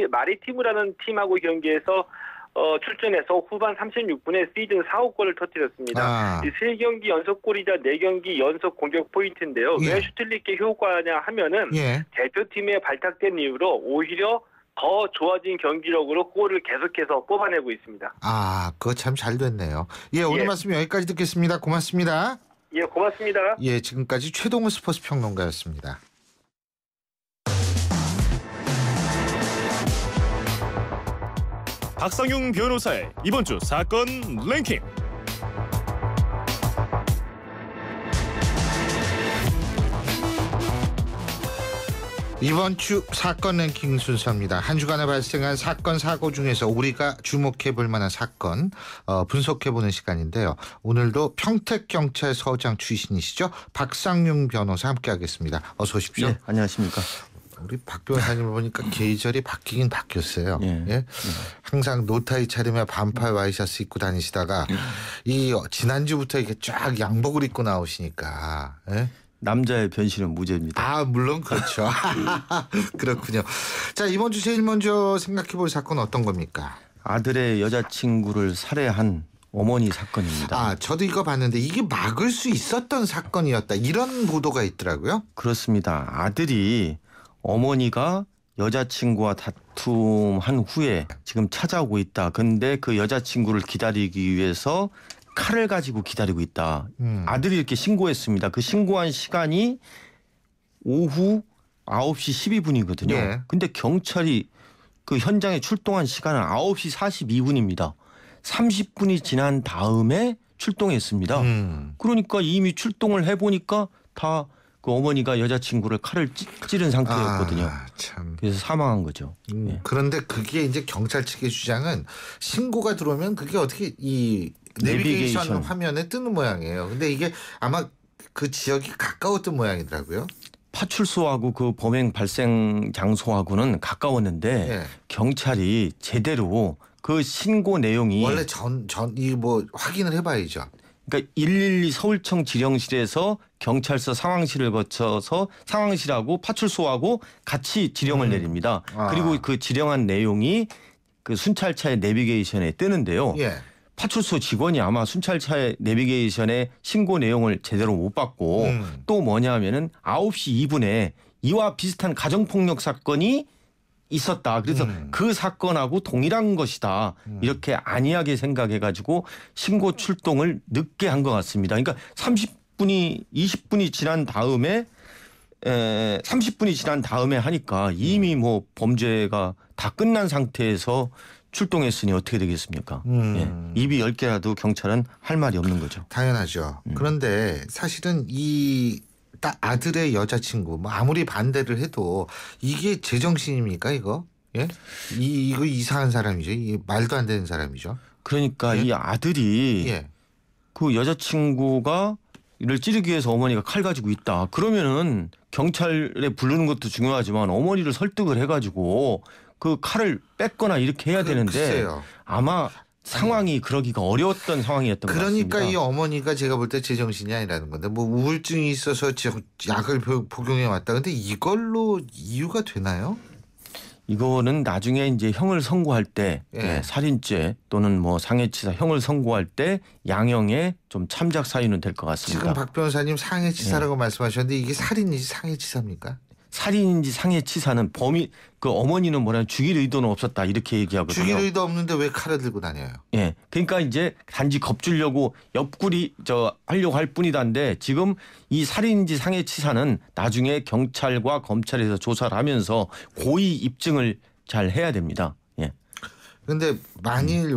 마리티무라는 팀하고 경기에서 출전해서 후반 36분에 시즌 4호 골을 터뜨렸습니다. 이 3경기 연속골이자 4경기 연속 공격 포인트인데요. 왜 슈틸리케 효과냐 하면은 대표팀에 발탁된 이후로 오히려 더 좋아진 경기력으로 골을 계속해서 뽑아내고 있습니다. 그거 참 잘 됐네요. 오늘 말씀 여기까지 듣겠습니다. 고맙습니다. 고맙습니다. 지금까지 최동훈 스포츠 평론가였습니다. 박상용 변호사의 이번 주 사건 랭킹. 이번 주 사건 랭킹 순서입니다. 한 주간에 발생한 사건 사고 중에서 우리가 주목해 볼 만한 사건 분석해 보는 시간인데요. 오늘도 평택경찰서장 출신이시죠. 박상용 변호사 함께하겠습니다. 어서 오십시오. 네, 안녕하십니까. 우리 박 변호사님을 보니까 계절이 바뀌긴 바뀌었어요. 항상 노타이 차림에 반팔 와이셔츠 입고 다니시다가 이 지난주부터 이렇게 쫙 양복을 입고 나오시니까. 남자의 변신은 무죄입니다. 물론 그렇죠. 그렇군요. 자, 이번 주 제일 먼저 생각해 볼 사건은 어떤 겁니까? 아들의 여자친구를 살해한 어머니 사건입니다. 아, 저도 이거 봤는데 이게 막을 수 있었던 사건이었다. 이런 보도가 있더라고요. 그렇습니다. 아들이 어머니가 여자친구와 다툼한 후에 지금 찾아오고 있다. 근데 그 여자친구를 기다리기 위해서 칼을 가지고 기다리고 있다. 아들이 이렇게 신고했습니다. 그 신고한 시간이 오후 9시 12분이거든요. 예. 근데 경찰이 그 현장에 출동한 시간은 9시 42분입니다. 30분이 지난 다음에 출동했습니다. 그러니까 이미 출동을 해보니까 다 그 어머니가 여자친구를 칼을 찌른 상태였거든요. 참. 그래서 사망한 거죠. 예. 그런데 그게 이제 경찰 측의 주장은 신고가 들어오면 그게 어떻게 이 내비게이션 화면에 뜨는 모양이에요. 근데 이게 아마 그 지역이 가까웠던 모양이더라고요. 파출소하고 그 범행 발생 장소하고는 가까웠는데 예. 경찰이 제대로 그 신고 내용이 원래 이 뭐 확인을 해봐야죠. 그러니까 112 서울청 지령실에서 경찰서 상황실을 거쳐서 상황실하고 파출소하고 같이 지령을 내립니다. 그리고 그 지령한 내용이 그 순찰차의 내비게이션에 뜨는데요. 예. 파출소 직원이 아마 순찰차의 내비게이션의 신고 내용을 제대로 못 받고 또 뭐냐면은 9시 2분에 이와 비슷한 가정폭력 사건이 있었다. 그래서 그 사건하고 동일한 것이다. 이렇게 안이하게 생각해가지고 신고 출동을 늦게 한 것 같습니다. 그러니까 20분이 지난 다음에 30분이 지난 다음에 하니까 이미 뭐 범죄가 다 끝난 상태에서 출동했으니 어떻게 되겠습니까? 예. 입이 10개라도 경찰은 할 말이 없는 거죠. 당연하죠. 그런데 사실은 이 아들의 여자친구 뭐 아무리 반대를 해도 이게 제정신입니까 이거? 예? 이거 이상한 사람이죠. 이게 말도 안 되는 사람이죠. 그러니까 예? 이 아들이 그 여자친구가 이를 찌르기 위해서 어머니가 칼 가지고 있다. 그러면은 경찰에 부르는 것도 중요하지만 어머니를 설득을 해가지고 그 칼을 뺐거나 이렇게 해야 되는데 글쎄요. 아마 상황이 그러기가 어려웠던 상황이었던 것 같습니다. 그러니까 이 어머니가 제가 볼 때 제정신이 아니라는 건데 뭐 우울증이 있어서 약을 복용해 왔다. 근데 이걸로 이유가 되나요? 이거는 나중에 이제 형을 선고할 때 살인죄 또는 뭐 상해치사 형을 선고할 때 양형에 좀 참작 사유는 될 것 같습니다. 지금 박 변호사님 상해치사라고 말씀하셨는데 이게 살인이지 상해치사입니까? 살인인지 상해치사는 그 어머니는 뭐냐면 죽일 의도는 없었다 이렇게 얘기하거든요. 죽일 의도 없는데 왜 칼을 들고 다녀요? 예, 그러니까 이제 단지 겁주려고 옆구리 하려고 할 뿐이다인데 지금 이 살인인지 상해치사는 나중에 경찰과 검찰에서 조사를 하면서 고의 입증을 잘 해야 됩니다. 예. 그런데 만일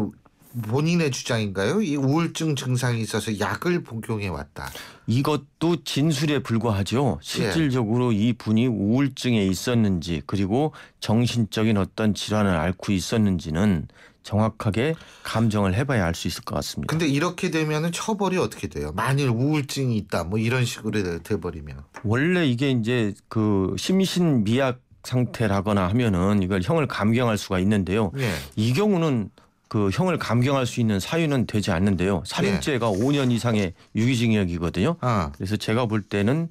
본인의 주장인가요? 이 우울증 증상이 있어서 약을 복용해 왔다. 이것도 진술에 불과하죠. 실질적으로 이 분이 우울증에 있었는지 그리고 정신적인 어떤 질환을 앓고 있었는지는 정확하게 감정을 해봐야 알 수 있을 것 같습니다. 근데 이렇게 되면은 처벌이 어떻게 돼요? 만일 우울증이 있다 뭐 이런 식으로 돼버리면. 원래 이게 이제 그 심신미약 상태라거나 하면은 이걸 형을 감경할 수가 있는데요. 이 경우는 그 형을 감경할 수 있는 사유는 되지 않는데요. 살인죄가 5년 이상의 유기징역이거든요. 그래서 제가 볼 때는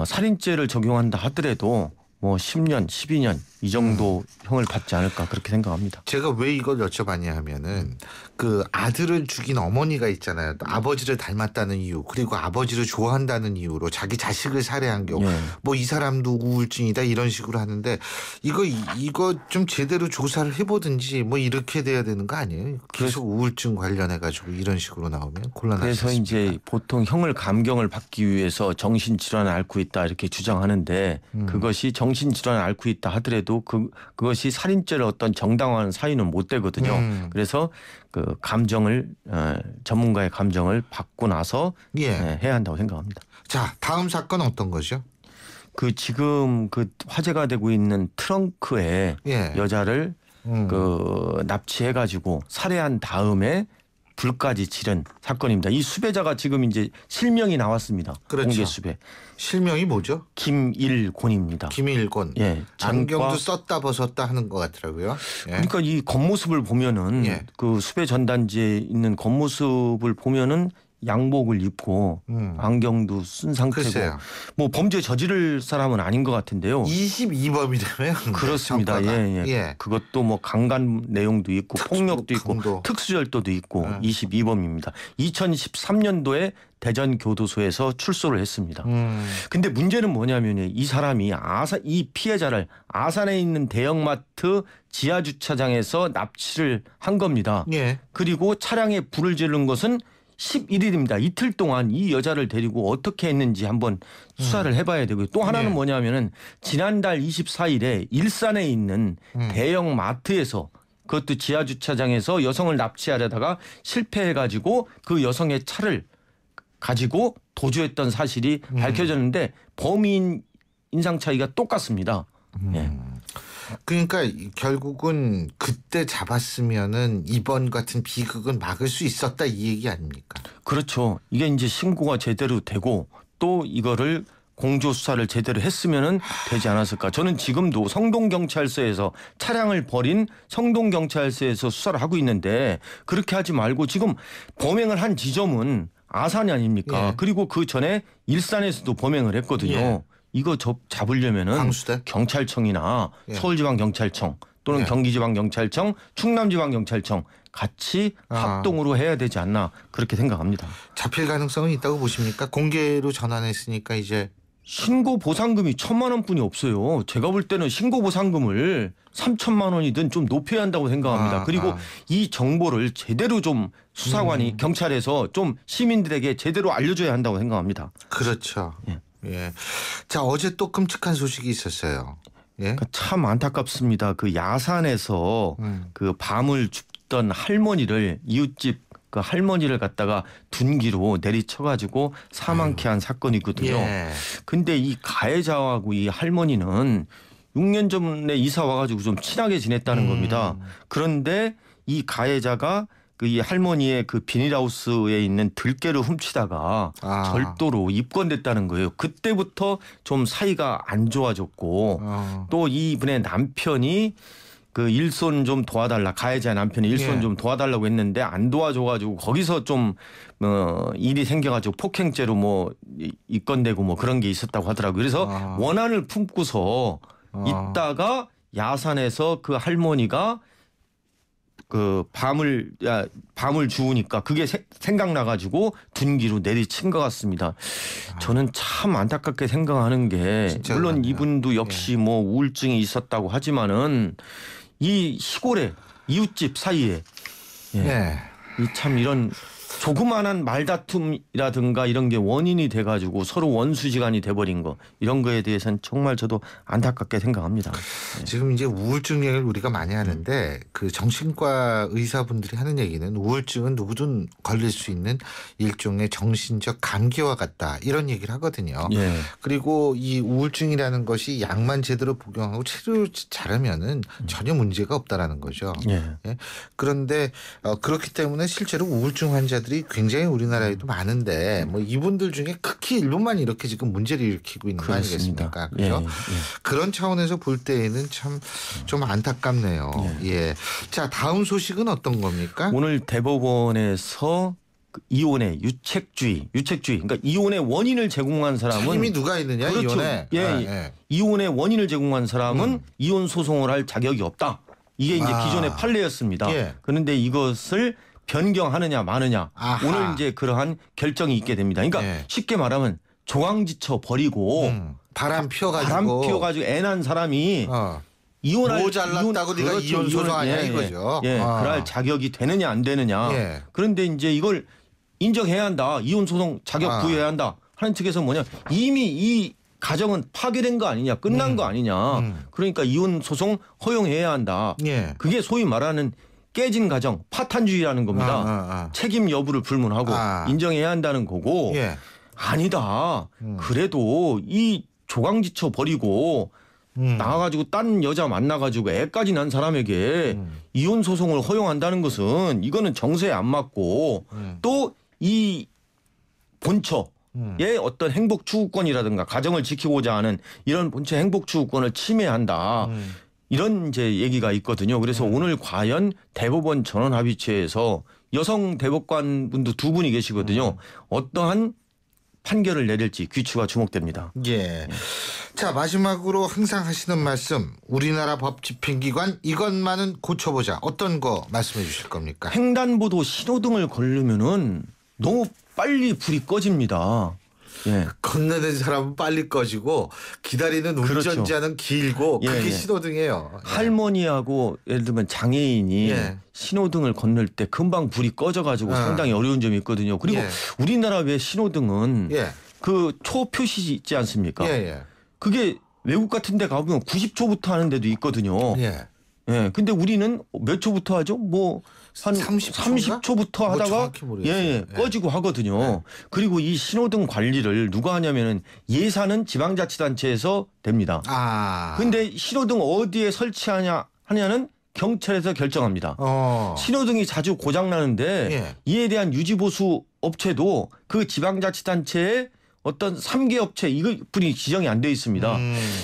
살인죄를 적용한다 하더라도 뭐 10년, 12년 이 정도 형을 받지 않을까 그렇게 생각합니다. 제가 왜 이걸 여쭤봤냐 하면은 그 아들을 죽인 어머니가 있잖아요. 또 아버지를 닮았다는 이유 그리고 아버지를 좋아한다는 이유로 자기 자식을 살해한 경우 뭐 이 사람도 우울증이다 이런 식으로 하는데 이거 좀 제대로 조사를 해보든지 뭐 이렇게 돼야 되는 거 아니에요? 계속 우울증 관련해 가지고 이런 식으로 나오면 곤란하지 그래서 않습니까? 이제 보통 형을 감경을 받기 위해서 정신질환을 앓고 있다 이렇게 주장하는데 그것이 정신질환을 앓고 있다 하더라도 그것이 살인죄를 어떤 정당화하는 사유는 못 되거든요. 그래서 그 감정을 전문가의 감정을 받고 나서 해야 한다고 생각합니다. 자, 다음 사건 어떤 거죠? 그 지금 그 화제가 되고 있는 트렁크에 여자를 그 납치해가지고 살해한 다음에 불까지 지른 사건입니다. 이 수배자가 지금 이제 실명이 나왔습니다. 그렇죠. 공개 수배. 실명이 뭐죠? 김일곤입니다. 김일곤. 예. 안경도 썼다 벗었다 하는 것 같더라고요. 그러니까 이 겉모습을 보면은 그 수배 전단지에 있는 겉모습을 보면은 양복을 입고 안경도 쓴 상태고 글쎄요. 뭐 범죄 저지를 사람은 아닌 것 같은데요. 22범이라면 그렇습니다. 예. 그것도 뭐 강간 내용도 있고 폭력도 있고 특수절도도 있고 22범입니다. 2013년도에 대전 교도소에서 출소를 했습니다. 근데 문제는 뭐냐면 이 사람이 이 피해자를 아산에 있는 대형마트 지하 주차장에서 납치를 한 겁니다. 예. 그리고 차량에 불을 지른 것은 11일입니다. 이틀 동안 이 여자를 데리고 어떻게 했는지 한번 수사를 해봐야 되고요. 또 하나는 뭐냐면은 지난달 24일에 일산에 있는 대형 마트에서 그것도 지하 주차장에서 여성을 납치하려다가 실패해가지고 그 여성의 차를 가지고 도주했던 사실이 밝혀졌는데 범인 인상 차이가 똑같습니다. 예. 그러니까 결국은 그때 잡았으면은 이번 같은 비극은 막을 수 있었다 이 얘기 아닙니까? 그렇죠. 이게 이제 신고가 제대로 되고 또 이거를 공조 수사를 제대로 했으면은 되지 않았을까. 저는 지금도 성동경찰서에서 차량을 버린 성동경찰서에서 수사를 하고 있는데 그렇게 하지 말고 지금 범행을 한 지점은 아산이 아닙니까? 예. 그리고 그 전에 일산에서도 범행을 했거든요. 예. 이거 잡으려면은 광수대? 경찰청이나 예. 서울지방경찰청 또는 예. 경기지방경찰청, 충남지방경찰청 같이 합동으로 해야 되지 않나 그렇게 생각합니다. 잡힐 가능성은 있다고 보십니까? 공개로 전환했으니까 이제 신고 보상금이 1,000만 원뿐이 없어요. 제가 볼 때는 신고 보상금을 3천만 원이든 좀 높여야 한다고 생각합니다. 그리고 이 정보를 제대로 좀 수사관이 경찰에서 좀 시민들에게 제대로 알려줘야 한다고 생각합니다. 그렇죠. 예. 자, 어제 또 끔찍한 소식이 있었어요. 예. 그러니까 참 안타깝습니다. 그 야산에서 그 밤을 줍던 할머니를 이웃집 그 할머니를 갖다가 둔기로 내리쳐가지고 사망케 한 사건이거든요. 예. 근데 이 가해자하고 이 할머니는 6년 전에 이사 와가지고 좀 친하게 지냈다는 겁니다. 그런데 이 가해자가 그 이 할머니의 그 비닐하우스에 있는 들깨를 훔치다가 절도로 입건됐다는 거예요. 그때부터 좀 사이가 안 좋아졌고 또 이분의 남편이 그 일손 좀 도와달라, 가해자 남편이 일손 좀 도와달라고 했는데 안 도와줘가지고 거기서 좀 일이 생겨가지고 폭행죄로 뭐 입건되고 뭐 그런 게 있었다고 하더라고요. 그래서 원한을 품고서 있다가 야산에서 그 할머니가 그 밤을 주우니까 그게 생각나가지고 둔기로 내리친 것 같습니다. 저는 참 안타깝게 생각하는 게 물론 이분도 역시 뭐 우울증이 있었다고 하지만은 이 시골에 이웃집 사이에 이 참 이런 조그마한 말다툼이라든가 이런 게 원인이 돼가지고 서로 원수지간이 돼버린 거 이런 거에 대해서는 정말 저도 안타깝게 생각합니다. 지금 이제 우울증 얘기를 우리가 많이 하는데 그 정신과 의사분들이 하는 얘기는 우울증은 누구든 걸릴 수 있는 일종의 정신적 감기와 같다 이런 얘기를 하거든요. 예. 그리고 이 우울증이라는 것이 약만 제대로 복용하고 치료 잘하면은 전혀 문제가 없다라는 거죠. 예. 예? 그런데 그렇기 때문에 실제로 우울증 환자들이 굉장히 우리나라에도 많은데 뭐 이분들 중에 극히 일부만 이렇게 지금 문제를 일으키고 있는 거 아니겠습니까? 그렇죠? 그런 차원에서 볼 때에는 참 좀 안타깝네요. 예. 자, 다음 소식은 어떤 겁니까? 오늘 대법원에서 그 이혼의 유책주의. 그러니까 이혼의 원인을 제공한 사람은 책임이 누가 있느냐? 그렇죠. 이혼에. 예. 이혼의 원인을 제공한 사람은 이혼 소송을 할 자격이 없다. 이게 이제 기존의 판례였습니다. 그런데 이것을 변경하느냐 마느냐 오늘 이제 그러한 결정이 있게 됩니다. 그러니까 쉽게 말하면 조강지쳐 버리고 바람 피워가지고 애 난 사람이 이혼할 모자랐다고 네가 그렇죠. 이혼 소송하냐 이거죠. 그럴 자격이 되느냐 안 되느냐. 그런데 이제 이걸 인정해야 한다. 이혼 소송 자격 부여해야 한다. 하는 측에서 뭐냐 이미 이 가정은 파괴된 거 아니냐 끝난 거 아니냐. 그러니까 이혼 소송 허용해야 한다. 그게 소위 말하는 깨진 가정, 파탄주의라는 겁니다. 책임 여부를 불문하고 인정해야 한다는 거고 아니다. 그래도 이 조강지쳐 버리고 나와가지고 딴 여자 만나가지고 애까지 난 사람에게 이혼 소송을 허용한다는 것은 이거는 정서에 안 맞고 또 이 본처의 어떤 행복 추구권이라든가 가정을 지키고자 하는 이런 본처 행복 추구권을 침해한다. 이런 이제 얘기가 있거든요. 그래서 오늘 과연 대법원 전원합의체에서 여성 대법관 분도 두 분이 계시거든요. 어떠한 판결을 내릴지 귀추가 주목됩니다. 예. 자, 마지막으로 항상 하시는 말씀, 우리나라 법 집행기관 이것만은 고쳐보자. 어떤 거 말씀해 주실 겁니까? 횡단보도 신호등을 걸으면은 너무 빨리 불이 꺼집니다. 예. 건너는 사람은 빨리 꺼지고 기다리는 운전자는 길고 그게 예. 신호등이에요. 할머니하고 예를 들면 장애인이 신호등을 건널 때 금방 불이 꺼져가지고 상당히 어려운 점이 있거든요. 그리고 우리나라 왜 신호등은 그 초표시 있지 않습니까? 그게 외국 같은 데 가보면 90초부터 하는 데도 있거든요. 예. 근데 우리는 몇 초부터 하죠? 뭐 한 30초부터 하다가 꺼지고 하거든요. 그리고 이 신호등 관리를 누가 하냐면은 예산은 지방자치단체에서 됩니다. 근데 신호등 어디에 설치하냐는 경찰에서 결정합니다. 신호등이 자주 고장 나는데 이에 대한 유지보수 업체도 그 지방자치단체의 어떤 3개 업체 이것뿐이 지정이 안 돼 있습니다.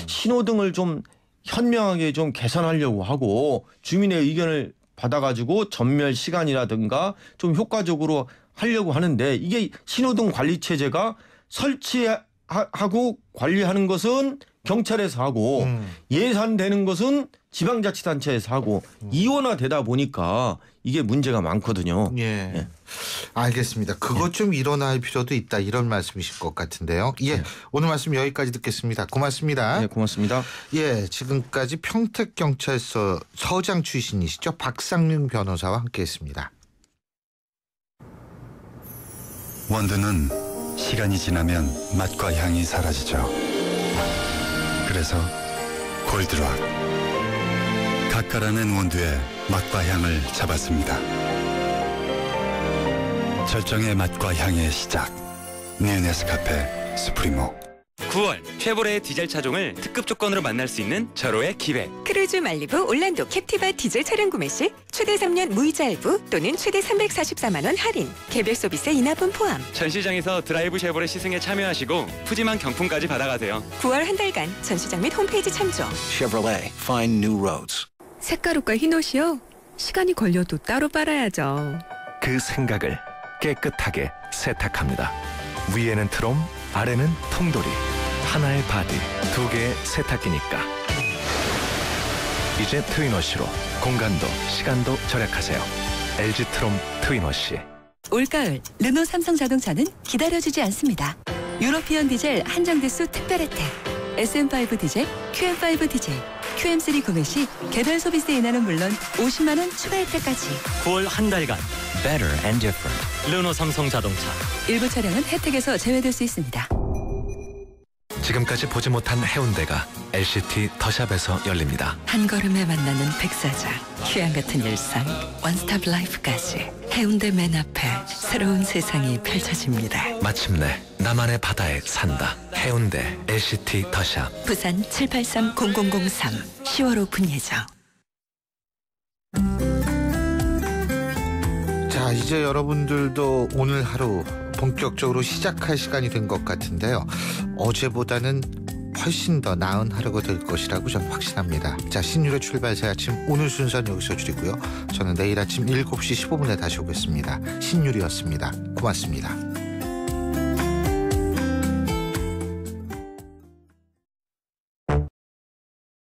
신호등을 좀 현명하게 좀 개선하려고 하고 주민의 의견을 받아가지고 전멸 시간이라든가 좀 효과적으로 하려고 하는데 이게 신호등 관리 체제가 설치하고 관리하는 것은 경찰에서 하고 예산되는 것은 지방자치단체에서 하고 이원화되다 보니까 이게 문제가 많거든요. 예. 알겠습니다. 그것 좀 일어날 필요도 있다 이런 말씀이실 것 같은데요. 예. 오늘 말씀 여기까지 듣겠습니다. 고맙습니다. 네, 고맙습니다. 예, 지금까지 평택경찰서 서장 출신이시죠. 박상윤 변호사와 함께했습니다. 원두는 시간이 지나면 맛과 향이 사라지죠. 그래서 골드락 가까라는 원두의 맛과 향을 잡았습니다. 절정의 맛과 향의 시작. 뉴 네스카페 스프리모. 9월 쉐보레 디젤 차종을 특급 조건으로 만날 수 있는 절호의 기회. 크루즈 말리부 올란도 캡티바 디젤 차량 구매 시 최대 3년 무이자 할부 또는 최대 344만 원 할인. 개별 서비스 인하분 포함. 전시장에서 드라이브 쉐보레 시승에 참여하시고 푸짐한 경품까지 받아가세요. 9월 한 달간 전시장 및 홈페이지 참조. Chevrolet, find new roads. 색가루과 흰옷이요? 시간이 걸려도 따로 빨아야죠. 그 생각을 깨끗하게 세탁합니다. 위에는 트롬, 아래는 통돌이. 하나의 바디, 두 개의 세탁기니까. 이제 트윈워시로 공간도 시간도 절약하세요. LG 트롬 트윈워시. 올가을 르노 삼성자동차는 기다려주지 않습니다. 유러피언 디젤 한정대수 특별 혜택. SM5 디젤, QM5 디젤, QM3 구매 시 개별 소비세 인하는 물론 50만 원 추가 혜택까지. 9월 한 달간 Better and Different 르노 삼성자동차. 일부 차량은 혜택에서 제외될 수 있습니다. 지금까지 보지 못한 해운대가 LCT 더샵에서 열립니다. 한 걸음에 만나는 백사장, 휴양 같은 일상, 원스톱 라이프까지 해운대 맨 앞에 새로운 세상이 펼쳐집니다. 마침내 나만의 바다에 산다. 해운대 LCT 더샵. 부산 783-0003 10월 오픈 예정. 자, 이제 여러분들도 오늘 하루 본격적으로 시작할 시간이 된 것 같은데요. 어제보다는 훨씬 더 나은 하루가 될 것이라고 저는 확신합니다. 자, 신율의 출발 새 아침 오늘 순서는 여기서 줄이고요. 저는 내일 아침 7시 15분에 다시 오겠습니다. 신율이었습니다. 고맙습니다.